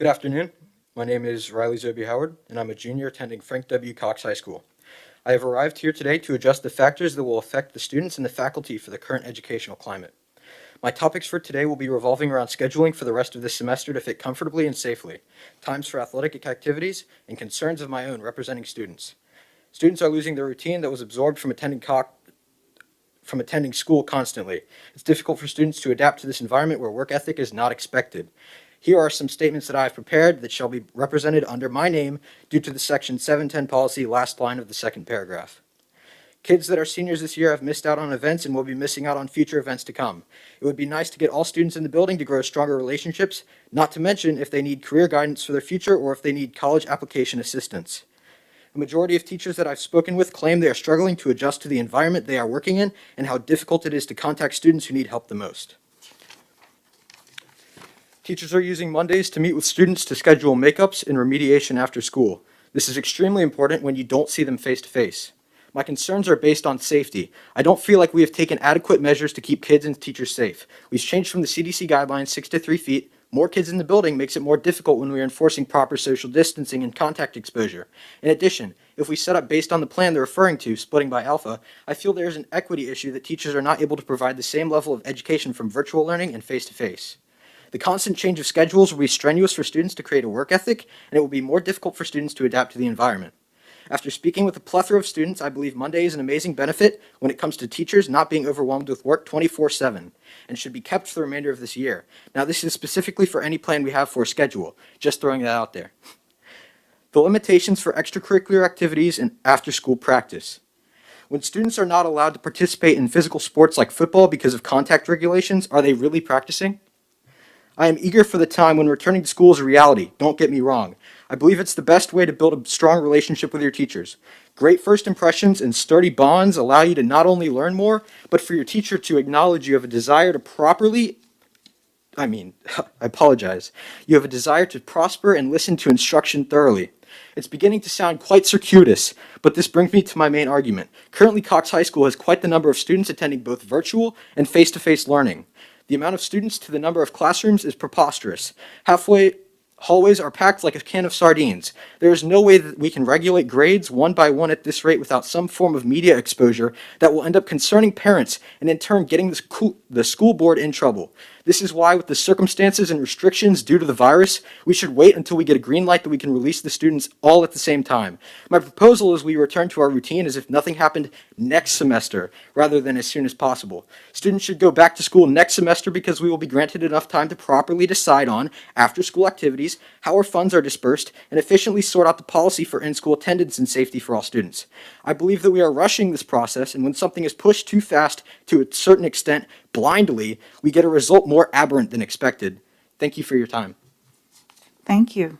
Good afternoon. My name is Riley Zoby Howard, and I'm a junior attending Frank W. Cox High School. I have arrived here today to address the factors that will affect the students and the faculty for the current educational climate. My topics for today will be revolving around scheduling for the rest of this semester to fit comfortably and safely, times for athletic activities, and concerns of my own representing students. Students are losing their routine that was absorbed from attending school constantly. It's difficult for students to adapt to this environment where work ethic is not expected. Here are some statements that I have prepared that shall be represented under my name due to the Section 710 policy last line of the second paragraph. Kids that are seniors this year have missed out on events and will be missing out on future events to come. It would be nice to get all students in the building to grow stronger relationships, not to mention if they need career guidance for their future or if they need college application assistance. A majority of teachers that I've spoken with claim they are struggling to adjust to the environment they are working in and how difficult it is to contact students who need help the most. Teachers are using Mondays to meet with students to schedule makeups and remediation after school. This is extremely important when you don't see them face to face. My concerns are based on safety. I don't feel like we have taken adequate measures to keep kids and teachers safe. We've changed from the CDC guidelines 6 to 3 feet. More kids in the building makes it more difficult when we are enforcing proper social distancing and contact exposure. In addition, if we set up based on the plan they're referring to, splitting by alpha, I feel there is an equity issue that teachers are not able to provide the same level of education from virtual learning and face-to-face. The constant change of schedules will be strenuous for students to create a work ethic, and it will be more difficult for students to adapt to the environment. After speaking with a plethora of students, I believe Monday is an amazing benefit when it comes to teachers not being overwhelmed with work 24/7 and should be kept for the remainder of this year. Now, this is specifically for any plan we have for a schedule, just throwing that out there. The limitations for extracurricular activities and after-school practice. When students are not allowed to participate in physical sports like football because of contact regulations, are they really practicing? I am eager for the time when returning to school is a reality, don't get me wrong. I believe it's the best way to build a strong relationship with your teachers. Great first impressions and sturdy bonds allow you to not only learn more, but for your teacher to acknowledge you have a desire to I apologize. You have a desire to prosper and listen to instruction thoroughly. It's beginning to sound quite circuitous, but this brings me to my main argument. Currently, Cox High School has quite the number of students attending both virtual and face-to-face learning. The amount of students to the number of classrooms is preposterous. Halfway hallways are packed like a can of sardines. There is no way that we can regulate grades one by one at this rate without some form of media exposure that will end up concerning parents and in turn getting the school board in trouble. This is why, with the circumstances and restrictions due to the virus, we should wait until we get a green light that we can release the students all at the same time. My proposal is we return to our routine as if nothing happened next semester, rather than as soon as possible. Students should go back to school next semester because we will be granted enough time to properly decide on after-school activities, how our funds are dispersed, and efficiently sort out the policy for in-school attendance and safety for all students. I believe that we are rushing this process, and when something is pushed too fast to a certain extent, blindly, we get a result more aberrant than expected. Thank you for your time. Thank you.